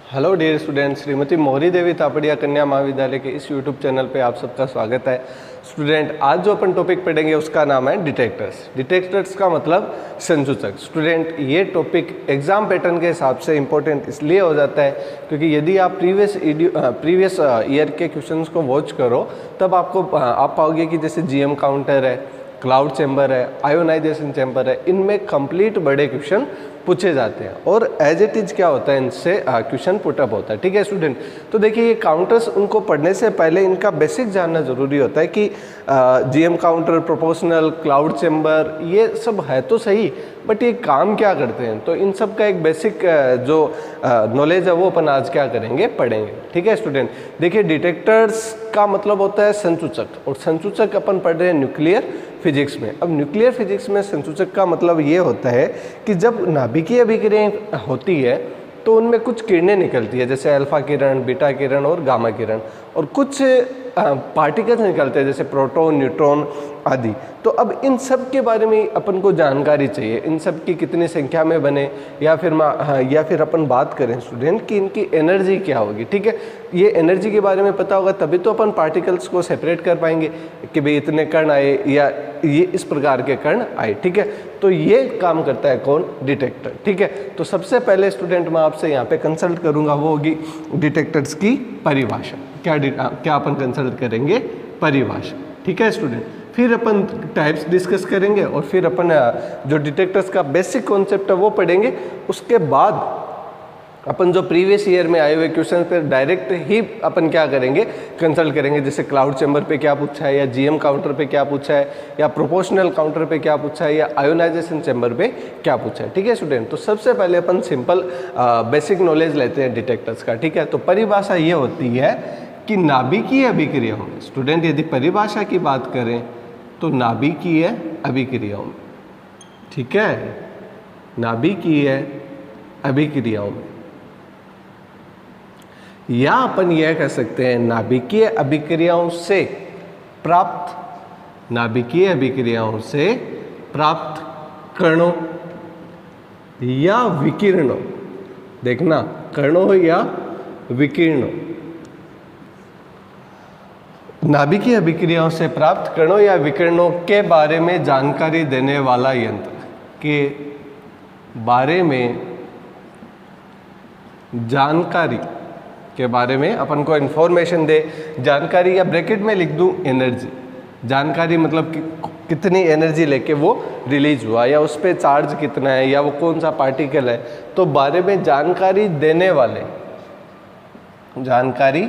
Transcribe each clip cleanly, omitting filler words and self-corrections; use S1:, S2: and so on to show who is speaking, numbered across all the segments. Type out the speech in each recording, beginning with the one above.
S1: Hello dear students, Shrimati मोहरी देवी तापड़िया कन्या महाविद्यालय के इस यूट्यूब चैनल पे आप सबका स्वागत है। स्टूडेंट, आज जो अपन टॉपिक पढ़ेंगे उसका नाम है डिटेक्टर्स। डिटेक्टर्स का मतलब संसूचक। स्टूडेंट, ये टॉपिक एग्जाम पैटर्न के हिसाब से इम्पोर्टेंट इसलिए हो जाता है क्योंकि यदि आप प्रीवियस ईयर के क्वेश्चंस को वॉच करो तब आप पाओगे कि जैसे जीएम काउंटर है, क्लाउड चैम्बर है, आयोनाइजेशन चैम्बर है, इनमें कंप्लीट बड़े क्वेश्चन पूछे जाते हैं और एज इट इज क्या होता है, इनसे क्वेश्चन पुटअप होता है। ठीक है स्टूडेंट, तो देखिए ये काउंटर्स उनको पढ़ने से पहले इनका बेसिक जानना जरूरी होता है कि GM counter, proportional, cloud chamber, ये सब है तो सही, बट ये काम क्या करते हैं। तो इन सब का एक बेसिक जो नॉलेज है वो अपन आज क्या करेंगे, पढ़ेंगे। ठीक है स्टूडेंट, देखिए डिटेक्टर्स का मतलब होता है संसूचक, और संसूचक अपन पढ़ रहे हैं न्यूक्लियर फिजिक्स में। अब न्यूक्लियर फिजिक्स में संसूचक का मतलब ये होता है कि जब नाभिकीय अभिक्रिया होती है तो उनमें कुछ किरणें निकलती है, जैसे अल्फा किरण, बीटा किरण और गामा किरण, और कुछ पार्टिकल्स निकलते हैं जैसे प्रोटॉन, न्यूट्रॉन आदि। तो अब इन सब के बारे में अपन को जानकारी चाहिए, इन सब की कितनी संख्या में बने, या फिर अपन बात करें स्टूडेंट कि इनकी एनर्जी क्या होगी। ठीक है, ये एनर्जी के बारे में पता होगा तभी तो अपन पार्टिकल्स को सेपरेट कर पाएंगे कि भाई इतने कण आए या ये इस प्रकार के कण आए। ठीक है, तो ये काम करता है कौन, डिटेक्टर। ठीक है, तो सबसे पहले स्टूडेंट मैं आपसे यहाँ पे कंसल्ट करूँगा, वो होगी डिटेक्टर्स की परिभाषा। क्या अपन कंसल्ट करेंगे, परिभाषा। ठीक है स्टूडेंट, फिर अपन टाइप्स डिस्कस करेंगे और फिर अपन जो डिटेक्टर्स का बेसिक कॉन्सेप्ट है वो पढ़ेंगे। उसके बाद अपन जो प्रीवियस ईयर में आए हुए क्वेश्चन पे डायरेक्ट ही अपन क्या करेंगे, कंसल्ट करेंगे, जैसे क्लाउड चैम्बर पे क्या पूछा है, या जीएम काउंटर पे क्या पूछा है, या प्रोपोर्शनल काउंटर पे क्या पूछा है, या आयोनाइजेशन चैम्बर पे क्या पूछा है। ठीक है स्टूडेंट, तो सबसे पहले अपन सिंपल बेसिक नॉलेज लेते हैं डिटेक्टर्स का। ठीक है, तो परिभाषा ये होती है कि नाभिकीय अभिक्रियाओं में, स्टूडेंट यदि परिभाषा की बात करें तो नाभिकीय अभिक्रियाओं में, ठीक है, नाभिकीय अभिक्रियाओं में, या अपन यह कह सकते हैं नाभिकीय अभिक्रियाओं से प्राप्त, नाभिकीय अभिक्रियाओं से प्राप्त कणों या विकिरणों, देखना कणों या विकिरणों, नाभिकीय अभिक्रियाओं से प्राप्त कणों या विकिरणों के बारे में जानकारी देने वाला यंत्र, के बारे में जानकारी के बारे में अपन को इन्फॉर्मेशन दे, जानकारी, या ब्रैकेट में लिख दूं एनर्जी। जानकारी मतलब कि कितनी एनर्जी लेके वो रिलीज हुआ, या उस पर चार्ज कितना है, या वो कौन सा पार्टिकल है, तो बारे में जानकारी देने वाले, जानकारी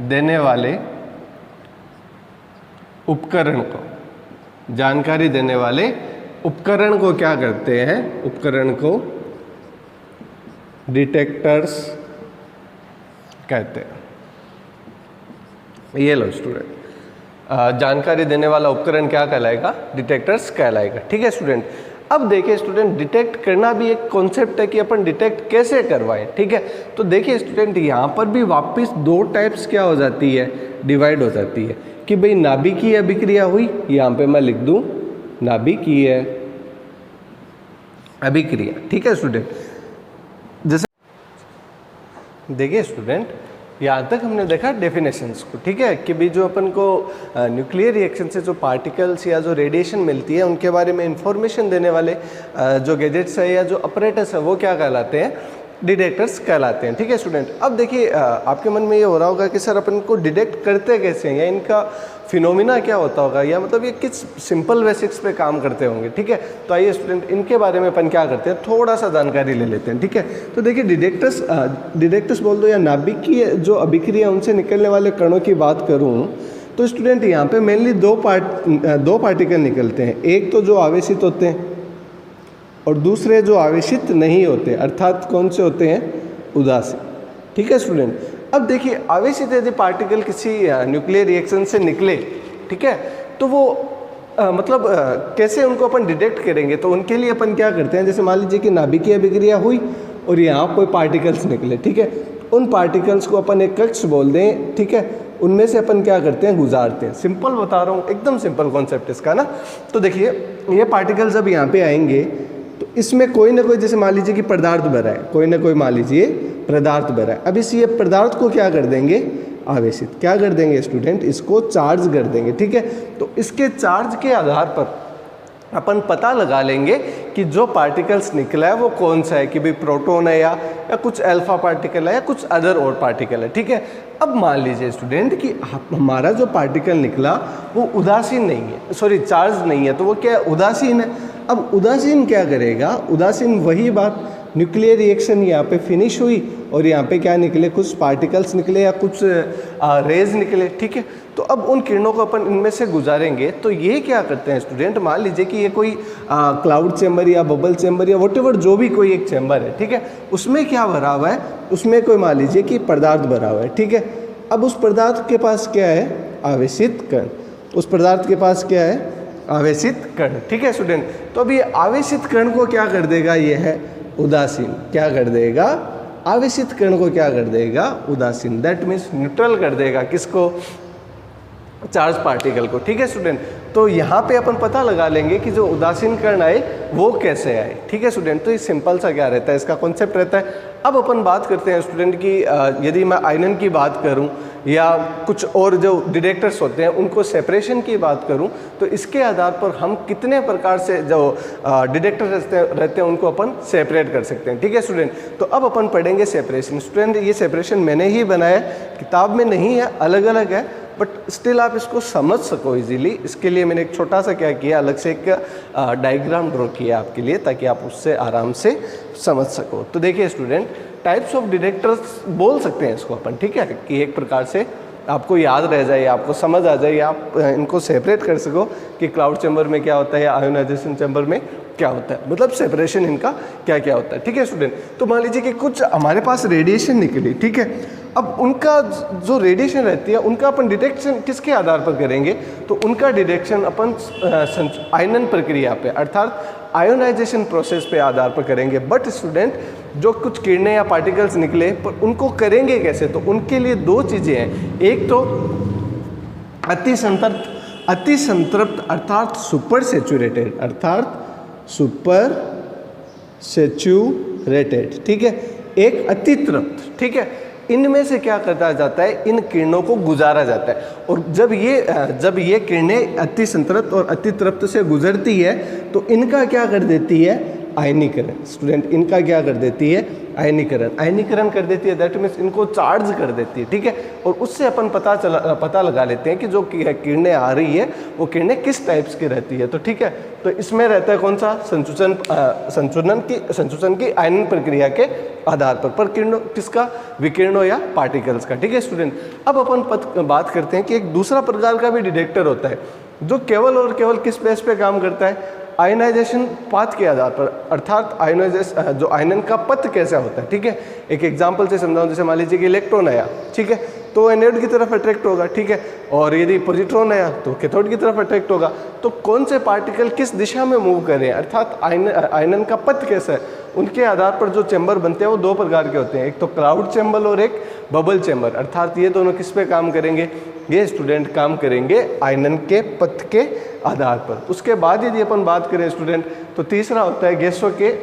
S1: देने वाले उपकरण को, जानकारी देने वाले उपकरण को क्या करते हैं, उपकरण को डिटेक्टर्स कहते हैं। ये लो स्टूडेंट, जानकारी देने वाला उपकरण क्या कहलाएगा, डिटेक्टर्स कहलाएगा। ठीक है स्टूडेंट, अब देखिए स्टूडेंट, डिटेक्ट करना भी एक कॉन्सेप्ट है कि अपन डिटेक्ट कैसे करवाएं। ठीक है, तो देखिए स्टूडेंट, यहाँ पर भी वापस दो टाइप्स क्या हो जाती है, डिवाइड हो जाती है कि भाई नाभिकीय अभिक्रिया हुई, यहाँ पे मैं लिख दूं नाभिकीय अभिक्रिया। ठीक है स्टूडेंट, जैसे देखिए स्टूडेंट, यहाँ तक हमने देखा डेफिनेशंस को। ठीक है, कि भी जो अपन को न्यूक्लियर रिएक्शन से जो पार्टिकल्स या जो रेडिएशन मिलती है उनके बारे में इंफॉर्मेशन देने वाले जो गैजेट्स है या जो अपरेटस है वो क्या कहलाते हैं, डिटेक्टर्स कहलाते हैं। ठीक है स्टूडेंट, अब देखिए आपके मन में ये हो रहा होगा कि सर अपन को डिटेक्ट करते कैसे हैं, या इनका फिनोमिना क्या होता होगा, या मतलब ये किस सिंपल बेसिक्स पे काम करते होंगे। ठीक है, तो आइए स्टूडेंट, इनके बारे में अपन क्या करते हैं, थोड़ा सा जानकारी ले लेते हैं। ठीक है, तो देखिए डिटेक्टर्स बोल दो या नाभिकीय जो अभिक्रिया उनसे निकलने वाले कणों की बात करूँ तो स्टूडेंट यहाँ पे मेनली दो पार्टिकल निकलते हैं, एक तो जो आवेशित होते हैं और दूसरे जो आवेशित नहीं होते, अर्थात कौन से होते हैं, उदासीन। ठीक है स्टूडेंट, अब देखिए आवेशित यदि पार्टिकल किसी न्यूक्लियर रिएक्शन से निकले, ठीक है, तो वो कैसे उनको अपन डिटेक्ट करेंगे, तो उनके लिए अपन क्या करते हैं, जैसे मान लीजिए कि नाभिकीय अभिक्रिया हुई और यहाँ कोई पार्टिकल्स निकले। ठीक है, उन पार्टिकल्स को अपन एक कक्ष बोल दें। ठीक है, उनमें से अपन क्या करते हैं, गुजारते हैं। सिंपल बता रहा हूँ, एकदम सिंपल कॉन्सेप्ट इसका ना। तो देखिए ये पार्टिकल्स जब यहाँ पे आएंगे तो इसमें कोई ना कोई, जैसे मान लीजिए कि पदार्थ भरा है, कोई ना कोई मान लीजिए पदार्थ भरा है। अब इस ये पदार्थ को क्या कर देंगे, आवेशित। क्या कर देंगे स्टूडेंट, इसको चार्ज कर देंगे, ठीक है। तो इसके चार्ज के आधार पर अपन पता लगा लेंगे कि जो पार्टिकल्स निकला है वो कौन सा है, कि भाई प्रोटॉन है या कुछ अल्फा पार्टिकल है या कुछ अदर और पार्टिकल है, ठीक है। अब मान लीजिए स्टूडेंट कि हमारा जो पार्टिकल निकला वो उदासीन नहीं है, सॉरी चार्ज नहीं है, तो वो क्या है, उदासीन है। अब उदासीन क्या करेगा, उदासीन वही बात, न्यूक्लियर रिएक्शन यहाँ पे फिनिश हुई और यहाँ पे क्या निकले, कुछ पार्टिकल्स निकले या कुछ रेज निकले, ठीक है। तो अब उन किरणों को अपन इनमें से गुजारेंगे तो ये क्या करते हैं स्टूडेंट, मान लीजिए कि ये कोई क्लाउड चैम्बर या बबल चैम्बर या व्हाटएवर जो भी कोई एक चैम्बर है, ठीक है। उसमें क्या भरा हुआ है, उसमें कोई मान लीजिए कि पदार्थ भरा हुआ है, ठीक है। अब उस पदार्थ के पास क्या है, आवेशित कण। उस पदार्थ के पास क्या है, आवेशित कण, ठीक है स्टूडेंट। तो अब ये आवेशित कण को क्या कर देगा, ये है उदासीन। क्या कर देगा, आवेशित कण को क्या कर देगा, उदासीन। दैट मीन्स न्यूट्रल कर देगा, किसको, चार्ज पार्टिकल को, ठीक है स्टूडेंट। तो यहाँ पे अपन पता लगा लेंगे कि जो उदासीन कण आए वो कैसे आए, ठीक है स्टूडेंट। तो ये सिंपल सा क्या रहता है, इसका कॉन्सेप्ट रहता है। अब अपन बात करते हैं स्टूडेंट की यदि मैं आयनन की बात करूँ या कुछ और जो डिटेक्टर्स होते हैं उनको सेपरेशन की बात करूं, तो इसके आधार पर हम कितने प्रकार से जो डिटेक्टर रहते हैं उनको अपन सेपरेट कर सकते हैं, ठीक है स्टूडेंट। तो अब अपन पढ़ेंगे सेपरेशन। स्टूडेंट ये सेपरेशन मैंने ही बनाया, किताब में नहीं है, अलग अलग है, बट स्टिल आप इसको समझ सको इजीली, इसके लिए मैंने एक छोटा सा क्या किया, अलग से एक डायग्राम ड्रॉ किया आपके लिए, ताकि आप उससे आराम से समझ सको। तो देखिए स्टूडेंट, टाइप्स ऑफ डिटेक्टर्स बोल सकते हैं इसको अपन, ठीक है, कि एक प्रकार से आपको याद रह जाए, आपको समझ आ जाए, आप इनको सेपरेट कर सको कि क्लाउड चैम्बर में क्या होता है या आयोनाइजेशन चैम्बर में क्या होता है, मतलब सेपरेशन इनका क्या क्या होता है, ठीक है स्टूडेंट। तो मान लीजिए कि कुछ हमारे पास रेडिएशन निकली, ठीक है। अब उनका जो रेडिएशन रहती है उनका अपन डिटेक्शन किसके आधार पर करेंगे, तो उनका डिटेक्शन अपन आयनन प्रक्रिया पे अर्थात आयोनाइजेशन प्रोसेस पे आधार पर करेंगे। बट स्टूडेंट जो कुछ किरणें या पार्टिकल्स निकले पर उनको करेंगे कैसे, तो उनके लिए दो चीज़ें हैं। एक तो अति संतृप्त अर्थात सुपर सेचुरेटेड, सुपर सेचुरेटेड, ठीक है। एक अति तृप्त, ठीक है। इनमें से क्या करता जाता है, इन किरणों को गुजारा जाता है। और जब ये किरणें अति संतृप्त और अति तृप्त से गुजरती है तो इनका क्या कर देती है, आयनीकरण। स्टूडेंट इनका क्या कर देती है, आयनीकरण कर देती है। दैट मीन्स इनको चार्ज कर देती है, ठीक है। और उससे अपन पता लगा लेते हैं कि जो किरणें आ रही है वो किरणें किस टाइप्स की रहती है, तो ठीक है। तो इसमें रहता है कौन सा, संसूचन की आयनन प्रक्रिया के आधार पर किरणों किसका, विकिरणों या पार्टिकल्स का, ठीक है स्टूडेंट। अब अपन बात करते हैं कि एक दूसरा प्रकार का भी डिटेक्टर होता है जो केवल और केवल किस बेस पे काम करता है, आयनाइजेशन पाथ के आधार पर, अर्थात आयनाइजेशन जो आयनन का पथ कैसा होता है, ठीक है। एक एग्जांपल से समझाऊं, जैसे मान लीजिए कि इलेक्ट्रॉन आया, ठीक है, तो एनोड की तरफ अट्रैक्ट होगा, ठीक है। और यदि पॉजिट्रॉन आया तो कैथोड की तरफ अट्रैक्ट होगा। तो कौन से पार्टिकल किस दिशा में मूव कर रहे हैं, अर्थात आयनन का पथ कैसा है, उनके आधार पर जो चैम्बर बनते हैं वो दो प्रकार के होते हैं। एक तो क्लाउड चैम्बर और एक बबल चैम्बर, अर्थात ये दोनों किस पे काम करेंगे, ये स्टूडेंट काम करेंगे आयनन के पथ के आधार पर। उसके बाद यदि अपन बात करें स्टूडेंट, तो तीसरा होता है गैसों के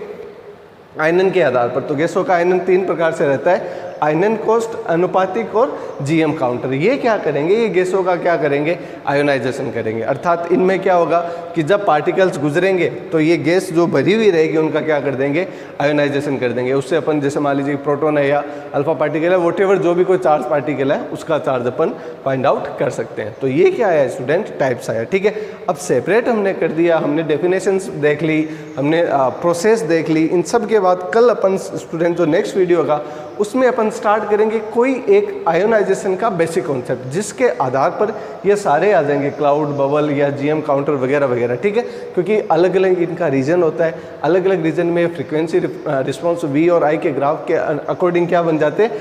S1: आयनन के आधार पर। तो गैसों का आयनन तीन प्रकार से रहता है, आयनन कोस्ट, अनुपातिक और जीएम काउंटर। ये क्या करेंगे, ये गैसों का क्या करेंगे, आयोनाइजेशन करेंगे। अर्थात इनमें क्या होगा कि जब पार्टिकल्स गुजरेंगे तो ये गैस जो भरी हुई रहेगी उनका क्या कर देंगे, आयोनाइजेशन कर देंगे। उससे अपन जैसे मान लीजिए प्रोटॉन है या अल्फा पार्टिकल है, व्हाटएवर जो भी कोई चार्ज पार्टिकल है उसका चार्ज अपन फाइंड आउट कर सकते हैं। तो ये क्या है स्टूडेंट, टाइप्स आया, ठीक है। अब सेपरेट हमने कर दिया, हमने डेफिनेशंस देख ली, हमने प्रोसेस देख ली। इन सब के बाद कल अपन स्टूडेंट जो नेक्स्ट वीडियो होगा उसमें अपन स्टार्ट करेंगे कोई एक आयोनाइजेशन का बेसिक कॉन्सेप्ट, जिसके आधार पर ये सारे आ जाएंगे, क्लाउड, बबल या जीएम काउंटर वगैरह वगैरह, ठीक है। क्योंकि अलग अलग इनका रीजन होता है, अलग अलग रीजन में फ्रीक्वेंसी रिस्पॉन्स वी और आई के ग्राफ के अकॉर्डिंग क्या बन जाते हैं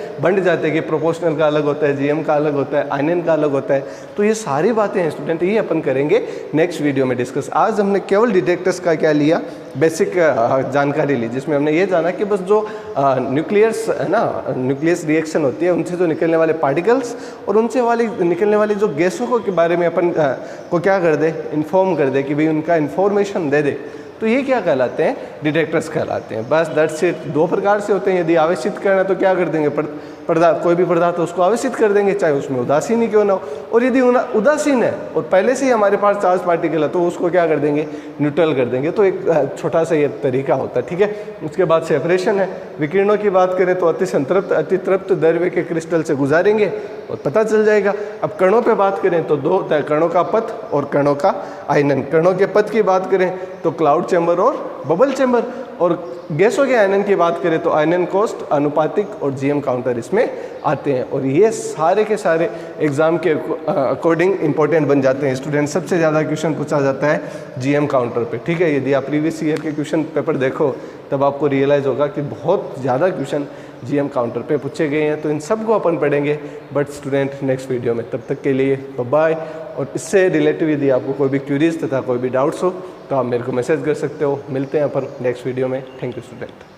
S1: कि प्रोपोर्शनल का अलग होता है, जीएम का अलग होता है, आयनन का अलग होता है। तो ये सारी बातें हैं स्टूडेंट, ये अपन करेंगे नेक्स्ट वीडियो में डिस्कस। आज हमने केवल डिटेक्टर्स का क्या लिया, बेसिक जानकारी ली, जिसमें हमने ये जाना कि बस जो न्यूक्लियस है ना, न्यूक्लियस रिएक्शन होती है, उनसे जो निकलने वाले पार्टिकल्स और उनसे निकलने वाली जो गैसों के बारे में अपन को क्या कर दे, इन्फॉर्म कर दे कि भाई उनका इन्फॉर्मेशन दे दे। तो ये क्या कहलाते हैं, डिटेक्टर्स कहलाते हैं। बस दैट्स इट। दो प्रकार से होते हैं, यदि आवेशित करना है तो क्या कर देंगे, पदार्थ, कोई भी पदार्थ उसको आवेशित कर देंगे, चाहे उसमें उदासीन ही क्यों ना हो। और यदि उदासीन है और पहले से ही हमारे पास चार्ज पार्टिकल है तो उसको क्या कर देंगे, न्यूट्रल कर देंगे। तो एक छोटा सा ये तरीका होता है, ठीक है। उसके बाद सेपरेशन है। विकिरणों की बात करें तो अतितृप्त द्रव्य के क्रिस्टल से गुजारेंगे और पता चल जाएगा। अब कणों पे बात करें तो दो होता है, कणों का पथ और कणों का आयनन। कणों के पथ की बात करें तो क्लाउड चैम्बर और बबल चैम्बर, और गैसों के आयनन की बात करें तो आयनन कोष्ठ, अनुपातिक और जीएम काउंटर इसमें आते हैं। और ये सारे के सारे एग्जाम के अकॉर्डिंग इंपॉर्टेंट बन जाते हैं। स्टूडेंट सबसे ज़्यादा क्वेश्चन पूछा जाता है जीएम काउंटर पे, ठीक है। यदि आप प्रीवियस ईयर के क्वेश्चन पेपर देखो तब आपको रियलाइज़ होगा कि बहुत ज़्यादा क्वेश्चन जीएम काउंटर पे पूछे गए हैं। तो इन सब को अपन पढ़ेंगे बट स्टूडेंट नेक्स्ट वीडियो में। तब तक के लिए बाय। और इससे रिलेटिव यदि आपको कोई भी क्यूरीज तथा कोई भी डाउट्स हो तो आप मेरे को मैसेज कर सकते हो। मिलते हैं अपन नेक्स्ट वीडियो में। Thank you student.